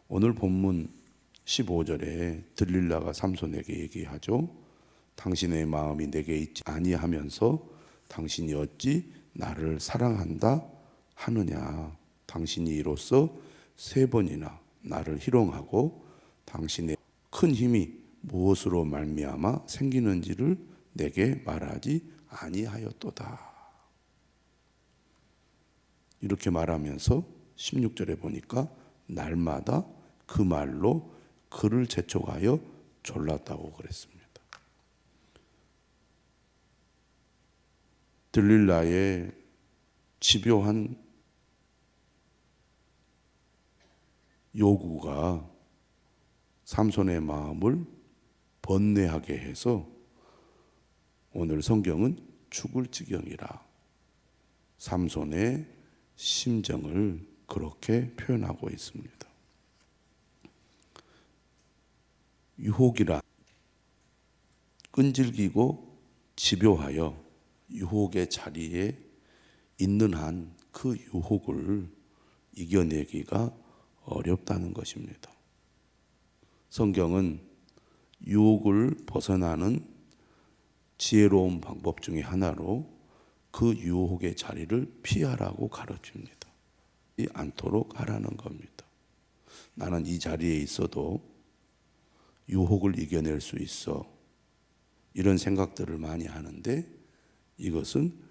오늘 본문 15절에 들릴라가 삼손에게 얘기하죠. 당신의 마음이 내게 있지 아니하면서 당신이 어찌 나를 사랑한다 하느냐. 당신이 이로써 3번이나 나를 희롱하고 당신의 큰 힘이 무엇으로 말미암아 생기는지를 내게 말하지 아니하였도다. 이렇게 말하면서 16절에 보니까 날마다 그 말로 그를 재촉하여 졸랐다고 그랬습니다. 들릴라의 집요한 요구가 삼손의 마음을 번뇌하게 해서 오늘 성경은 죽을 지경이라 삼손의 심정을 그렇게 표현하고 있습니다. 유혹이란 끈질기고 집요하여 유혹의 자리에 있는 한 그 유혹을 이겨내기가 어렵다는 것입니다. 성경은 유혹을 벗어나는 지혜로운 방법 중에 하나로 그 유혹의 자리를 피하라고 가르칩니다. 않도록 하라는 겁니다. 나는 이 자리에 있어도 유혹을 이겨낼 수 있어. 이런 생각들을 많이 하는데 이것은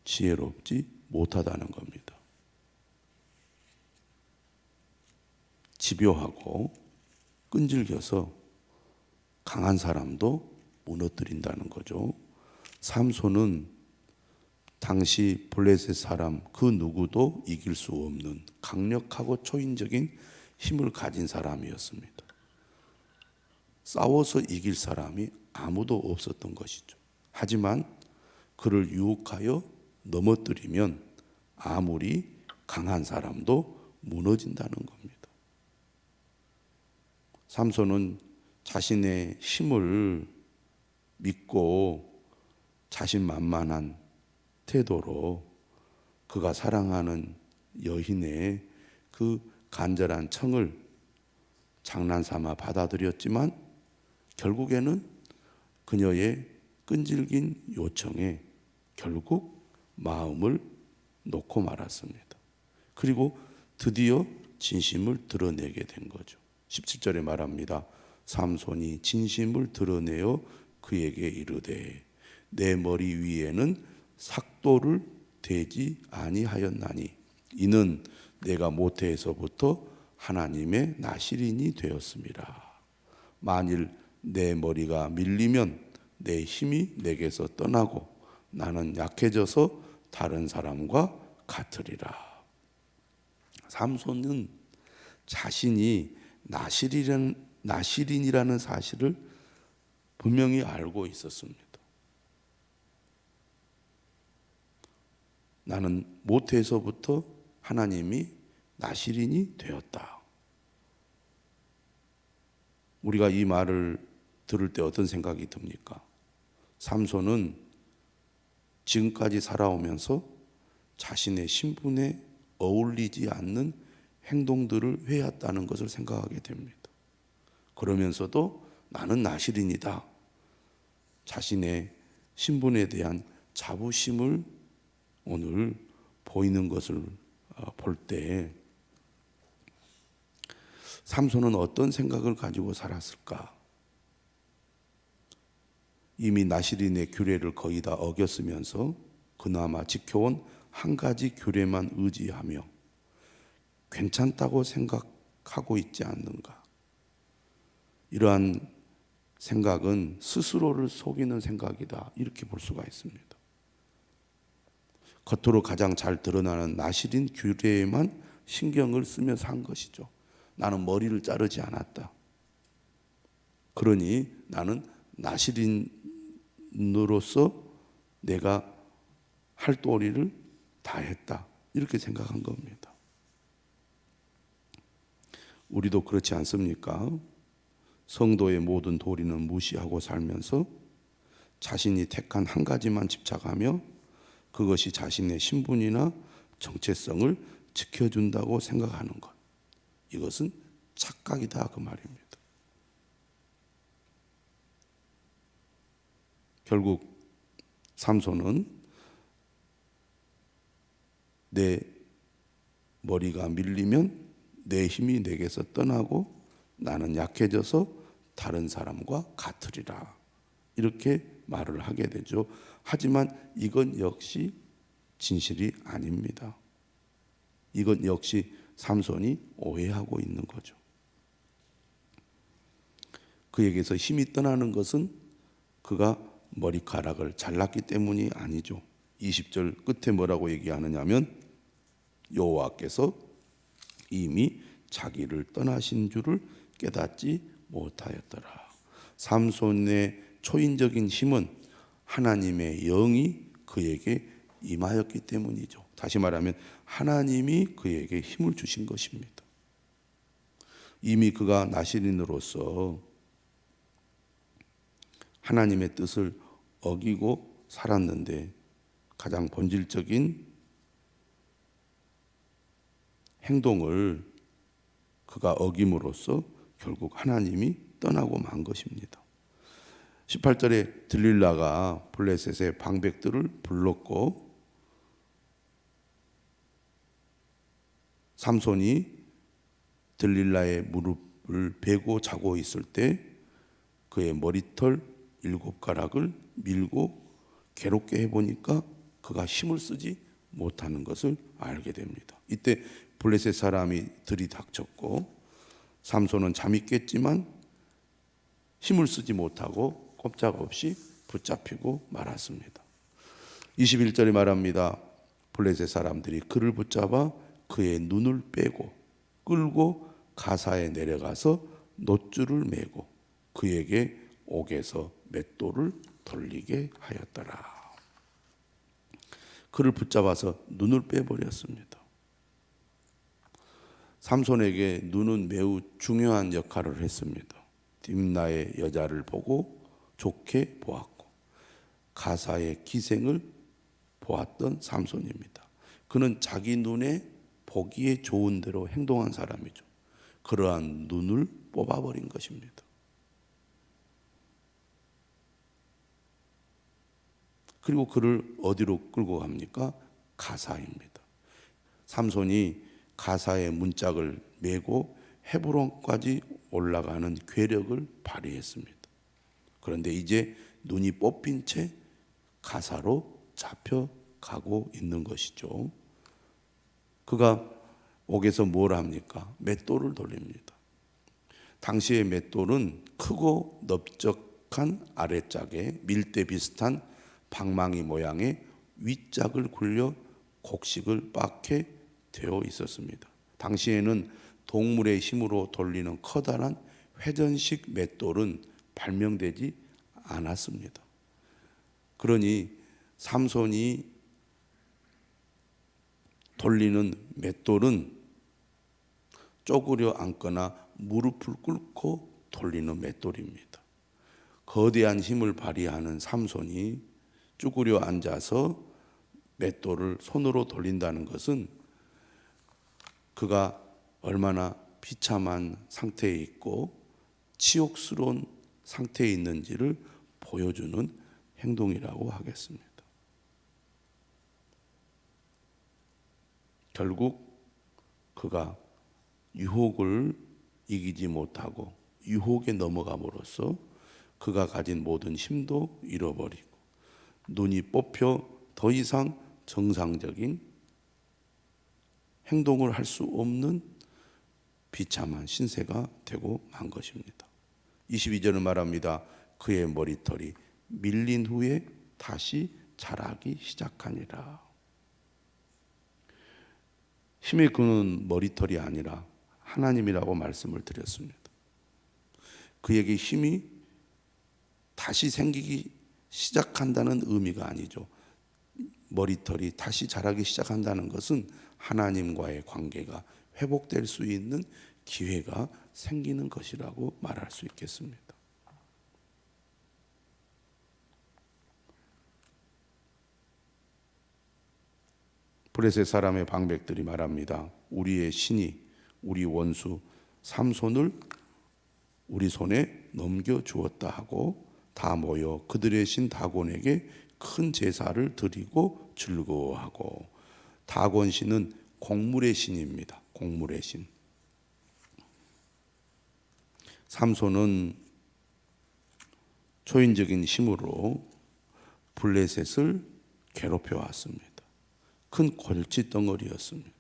지혜롭지 못하다는 겁니다. 집요하고 끈질겨서 강한 사람도 무너뜨린다는 거죠. 삼손은 당시 블레셋 사람 그 누구도 이길 수 없는 강력하고 초인적인 힘을 가진 사람이었습니다. 싸워서 이길 사람이 아무도 없었던 것이죠. 하지만 그를 유혹하여 넘어뜨리면 아무리 강한 사람도 무너진다는 겁니다. 삼손은 자신의 힘을 믿고 자신만만한 태도로 그가 사랑하는 여인의 그 간절한 청을 장난삼아 받아들였지만 결국에는 그녀의 끈질긴 요청에 결국 마음을 놓고 말았습니다. 그리고 드디어 진심을 드러내게 된 거죠. 17절에 말합니다. 삼손이 진심을 드러내어 그에게 이르되 내 머리 위에는 삭도를 대지 아니하였나니 이는 내가 모태에서부터 하나님의 나실인이 되었습니다. 만일 내 머리가 밀리면 내 힘이 내게서 떠나고 나는 약해져서 다른 사람과 같으리라. 삼손은 자신이 나실인이라는 사실을 분명히 알고 있었습니다. 나는 모태에서부터 하나님이 나실인이 되었다. 우리가 이 말을 들을 때 어떤 생각이 듭니까? 삼손은 지금까지 살아오면서 자신의 신분에 어울리지 않는 행동들을 해왔다는 것을 생각하게 됩니다. 그러면서도 나는 나실인이다. 자신의 신분에 대한 자부심을 오늘 보이는 것을 볼 때 삼손은 어떤 생각을 가지고 살았을까? 이미 나실인의 규례를 거의 다 어겼으면서 그나마 지켜온 한 가지 규례만 의지하며 괜찮다고 생각하고 있지 않는가? 이러한 생각은 스스로를 속이는 생각이다. 이렇게 볼 수가 있습니다. 겉으로 가장 잘 드러나는 나실인 규례에만 신경을 쓰면서 한 것이죠. 나는 머리를 자르지 않았다. 그러니 나는 나실인으로서 내가 할 도리를 다 했다. 이렇게 생각한 겁니다. 우리도 그렇지 않습니까? 성도의 모든 도리는 무시하고 살면서 자신이 택한 한 가지만 집착하며 그것이 자신의 신분이나 정체성을 지켜준다고 생각하는 것. 이것은 착각이다 그 말입니다. 결국 삼손은 내 머리가 밀리면 내 힘이 내게서 떠나고 나는 약해져서 다른 사람과 같으리라, 이렇게 말을 하게 되죠. 하지만 이건 역시 진실이 아닙니다. 이건 역시 삼손이 오해하고 있는 거죠. 그에게서 힘이 떠나는 것은 그가 머리카락을 잘랐기 때문이 아니죠. 20절 끝에 뭐라고 얘기하느냐면 여호와께서 이미 자기를 떠나신 줄을 깨닫지 못하였더라. 삼손의 초인적인 힘은 하나님의 영이 그에게 임하였기 때문이죠. 다시 말하면 하나님이 그에게 힘을 주신 것입니다. 이미 그가 나실인으로서 하나님의 뜻을 어기고 살았는데 가장 본질적인 행동을 그가 어김으로써 결국 하나님이 떠나고 만 것입니다. 18절에 들릴라가 블레셋의 방백들을 불렀고 삼손이 들릴라의 무릎을 베고 자고 있을 때 그의 머리털 7가락을 밀고 괴롭게 해보니까 그가 힘을 쓰지 못하는 것을 알게 됩니다. 이때 블레셋 사람이 들이닥쳤고 삼손은 잠이 깼지만 힘을 쓰지 못하고 꼼짝없이 붙잡히고 말았습니다. 21절에 말합니다. 블레셋 사람들이 그를 붙잡아 그의 눈을 빼고 끌고 가사에 내려가서 놋줄을 메고 그에게 옥에서 맷돌을 돌리게 하였더라. 그를 붙잡아서 눈을 빼버렸습니다. 삼손에게 눈은 매우 중요한 역할을 했습니다. 딥나의 여자를 보고 좋게 보았고 가사의 기생을 보았던 삼손입니다. 그는 자기 눈에 보기에 좋은 대로 행동한 사람이죠. 그러한 눈을 뽑아버린 것입니다. 그리고 그를 어디로 끌고 갑니까? 가사입니다. 삼손이 가사의 문짝을 메고 헤브론까지 올라가는 괴력을 발휘했습니다. 그런데 이제 눈이 뽑힌 채 가사로 잡혀가고 있는 것이죠. 그가 옥에서 뭘 합니까? 맷돌을 돌립니다. 당시의 맷돌은 크고 넓적한 아래짝에 밀대 비슷한 방망이 모양의 윗짝을 굴려 곡식을 빻게 되어 있었습니다. 당시에는 동물의 힘으로 돌리는 커다란 회전식 맷돌은 발명되지 않았습니다. 그러니 삼손이 돌리는 맷돌은 쪼그려 앉거나 무릎을 꿇고 돌리는 맷돌입니다. 거대한 힘을 발휘하는 삼손이 쭈그려 앉아서 맷돌을 손으로 돌린다는 것은 그가 얼마나 비참한 상태에 있고 치욕스러운 상태에 있는지를 보여주는 행동이라고 하겠습니다. 결국 그가 유혹을 이기지 못하고 유혹에 넘어감으로써 그가 가진 모든 힘도 잃어버리고 눈이 뽑혀 더 이상 정상적인 행동을 할 수 없는 비참한 신세가 되고 만 것입니다. 22절은 말합니다. 그의 머리털이 밀린 후에 다시 자라기 시작하니라. 힘의 근원은 머리털이 아니라 하나님이라고 말씀을 드렸습니다. 그에게 힘이 다시 생기기 시작한다는 의미가 아니죠. 머리털이 다시 자라기 시작한다는 것은 하나님과의 관계가 회복될 수 있는 기회가 생기는 것이라고 말할 수 있겠습니다. 블레셋 사람의 방백들이 말합니다. 우리의 신이 우리 원수 삼손을 우리 손에 넘겨주었다 하고 다 모여 그들의 신 다곤에게 큰 제사를 드리고 즐거워하고, 다곤 신은 곡물의 신입니다. 곡물의 신. 삼손은 초인적인 힘으로 블레셋을 괴롭혀 왔습니다. 큰 골칫덩어리였습니다.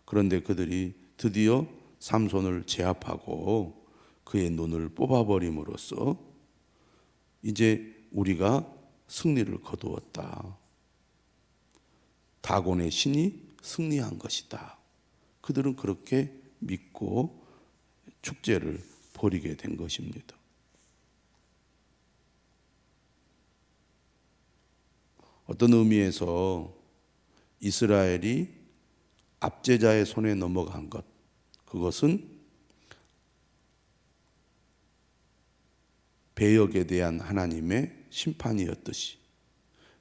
그런데 그들이 드디어 삼손을 제압하고 그의 눈을 뽑아버림으로써 이제 우리가 승리를 거두었다. 다곤의 신이 승리한 것이다. 그들은 그렇게 믿고 축제를 벌이게 된 것입니다. 어떤 의미에서 이스라엘이 압제자의 손에 넘어간 것, 그것은 배역에 대한 하나님의 심판이었듯이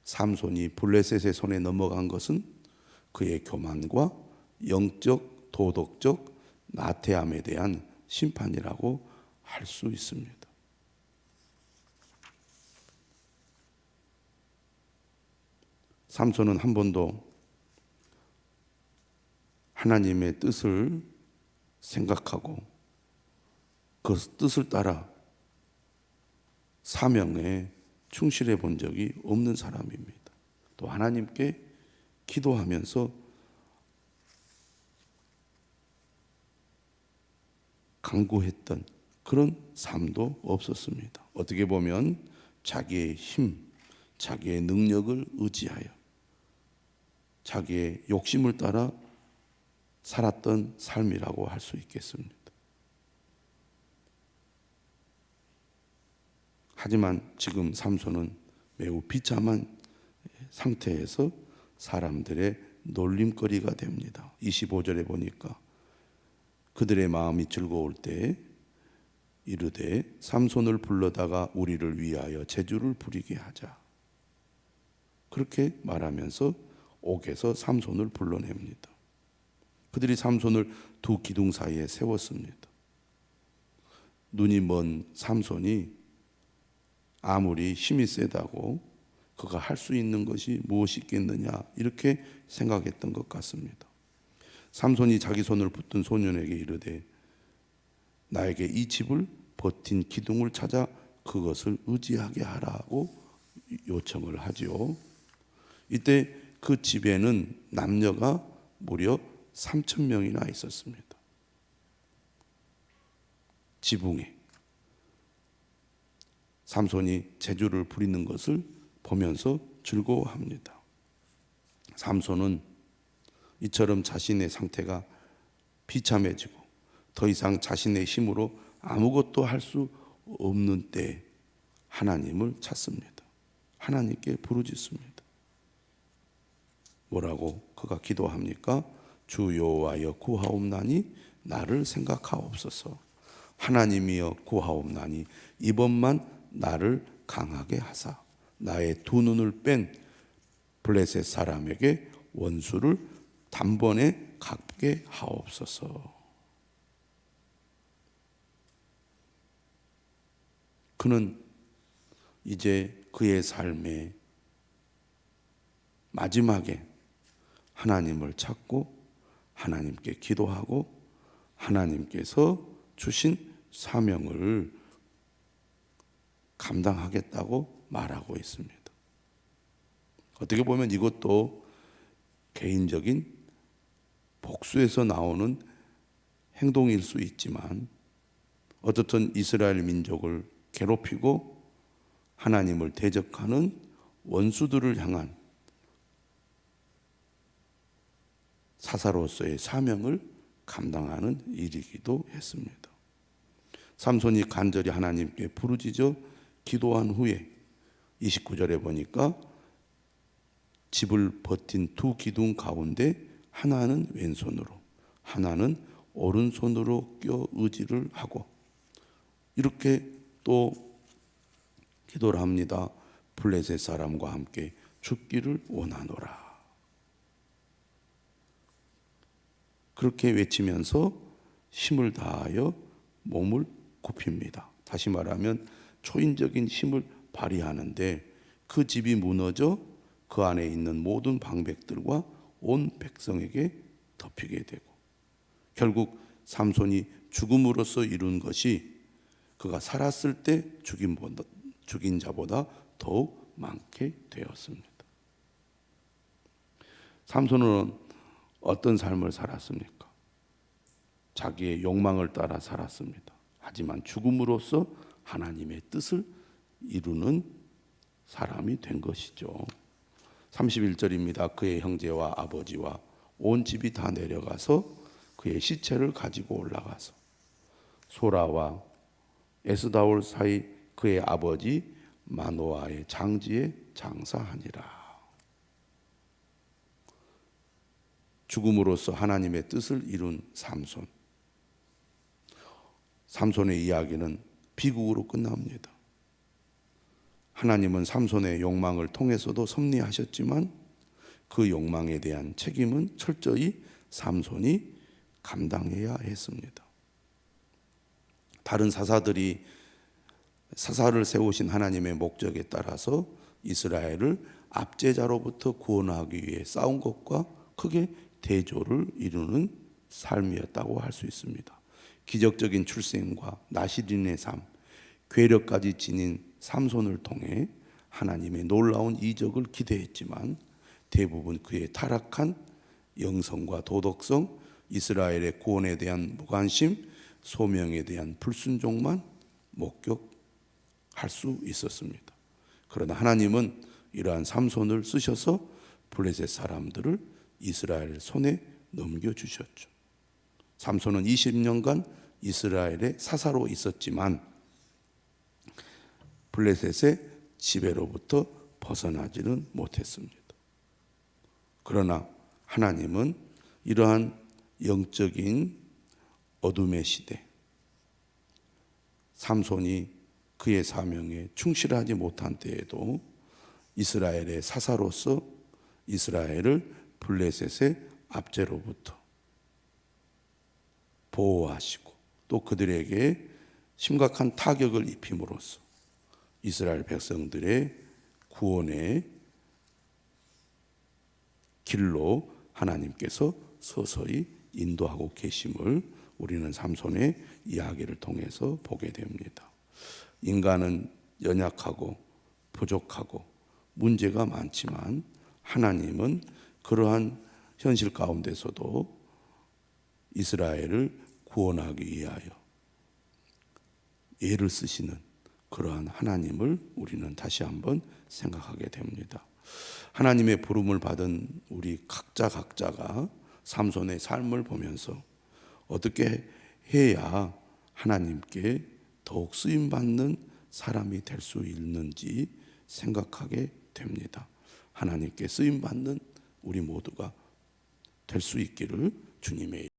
삼손이 블레셋의 손에 넘어간 것은 그의 교만과 영적, 도덕적 나태함에 대한 심판이라고 할 수 있습니다. 삼손은 한 번도 하나님의 뜻을 생각하고 그 뜻을 따라 사명에 충실해 본 적이 없는 사람입니다. 또 하나님께 기도하면서 간구했던 그런 삶도 없었습니다. 어떻게 보면 자기의 힘, 자기의 능력을 의지하여 자기의 욕심을 따라 살았던 삶이라고 할 수 있겠습니다. 하지만 지금 삼손은 매우 비참한 상태에서 사람들의 놀림거리가 됩니다. 25절에 보니까 그들의 마음이 즐거울 때 이르되 삼손을 불러다가 우리를 위하여 제주를 부리게 하자. 그렇게 말하면서 옥에서 삼손을 불러냅니다. 그들이 삼손을 두 기둥 사이에 세웠습니다. 눈이 먼 삼손이 아무리 힘이 세다고 그가 할 수 있는 것이 무엇이 있겠느냐 이렇게 생각했던 것 같습니다. 삼손이 자기 손을 붙든 소년에게 이르되 나에게 이 집을 버틴 기둥을 찾아 그것을 의지하게 하라고 요청을 하지요. 이때 그 집에는 남녀가 무려 3,000명이나 있었습니다. 지붕에 삼손이 제주를 부리는 것을 보면서 즐거워합니다. 삼손은 이처럼 자신의 상태가 비참해지고 더 이상 자신의 힘으로 아무것도 할 수 없는 때 하나님을 찾습니다. 하나님께 부르짖습니다. 뭐라고 그가 기도합니까? 주 여호와여 구하옵나니 나를 생각하옵소서. 하나님이여 구하옵나니 이번만 나를 강하게 하사 나의 두 눈을 뺀 블레셋 사람에게 원수를 단번에 갚게 하옵소서. 그는 이제 그의 삶의 마지막에 하나님을 찾고 하나님께 기도하고 하나님께서 주신 사명을 감당하겠다고 말하고 있습니다. 어떻게 보면 이것도 개인적인 복수에서 나오는 행동일 수 있지만 어떻든 이스라엘 민족을 괴롭히고 하나님을 대적하는 원수들을 향한 사사로서의 사명을 감당하는 일이기도 했습니다. 삼손이 간절히 하나님께 부르짖어 기도한 후에 29절에 보니까 집을 버틴 두 기둥 가운데 하나는 왼손으로 하나는 오른손으로 껴 의지를 하고 이렇게 또 기도를 합니다. 블레셋 사람과 함께 죽기를 원하노라. 그렇게 외치면서 힘을 다하여 몸을 굽힙니다. 다시 말하면 초인적인 힘을 발휘하는데 그 집이 무너져 그 안에 있는 모든 방백들과 온 백성에게 덮이게 되고 결국 삼손이 죽음으로써 이룬 것이 그가 살았을 때 죽인 자보다 더욱 많게 되었습니다. 삼손은 어떤 삶을 살았습니까? 자기의 욕망을 따라 살았습니다. 하지만 죽음으로써 하나님의 뜻을 이루는 사람이 된 것이죠. 31절입니다. 그의 형제와 아버지와 온 집이 다 내려가서 그의 시체를 가지고 올라가서 소라와 에스다올 사이 그의 아버지 마노아의 장지에 장사하니라. 죽음으로써 하나님의 뜻을 이룬 삼손. 삼손의 이야기는 비극으로 끝납니다. 하나님은 삼손의 욕망을 통해서도 섭리하셨지만 그 욕망에 대한 책임은 철저히 삼손이 감당해야 했습니다. 다른 사사들이 사사를 세우신 하나님의 목적에 따라서 이스라엘을 압제자로부터 구원하기 위해 싸운 것과 크게 대조를 이루는 삶이었다고 할 수 있습니다. 기적적인 출생과 나시린의 삶, 괴력까지 지닌 삼손을 통해 하나님의 놀라운 이적을 기대했지만 대부분 그의 타락한 영성과 도덕성, 이스라엘의 구원에 대한 무관심, 소명에 대한 불순종만 목격할 수 있었습니다. 그러나 하나님은 이러한 삼손을 쓰셔서 블레셋 사람들을 이스라엘 손에 넘겨주셨죠. 삼손은 20년간 이스라엘의 사사로 있었지만 블레셋의 지배로부터 벗어나지는 못했습니다. 그러나 하나님은 이러한 영적인 어둠의 시대, 삼손이 그의 사명에 충실하지 못한 때에도 이스라엘의 사사로서 이스라엘을 블레셋의 압제로부터 보호하시고 또 그들에게 심각한 타격을 입힘으로써 이스라엘 백성들의 구원의 길로 하나님께서 서서히 인도하고 계심을 우리는 삼손의 이야기를 통해서 보게 됩니다. 인간은 연약하고 부족하고 문제가 많지만 하나님은 그러한 현실 가운데서도 이스라엘을 구원하기 위하여 애를 쓰시는 그러한 하나님을 우리는 다시 한번 생각하게 됩니다. 하나님의 부름을 받은 우리 각자가 삼손의 삶을 보면서 어떻게 해야 하나님께 더욱 쓰임받는 사람이 될 수 있는지 생각하게 됩니다. 하나님께 쓰임받는 우리 모두가 될 수 있기를 주님의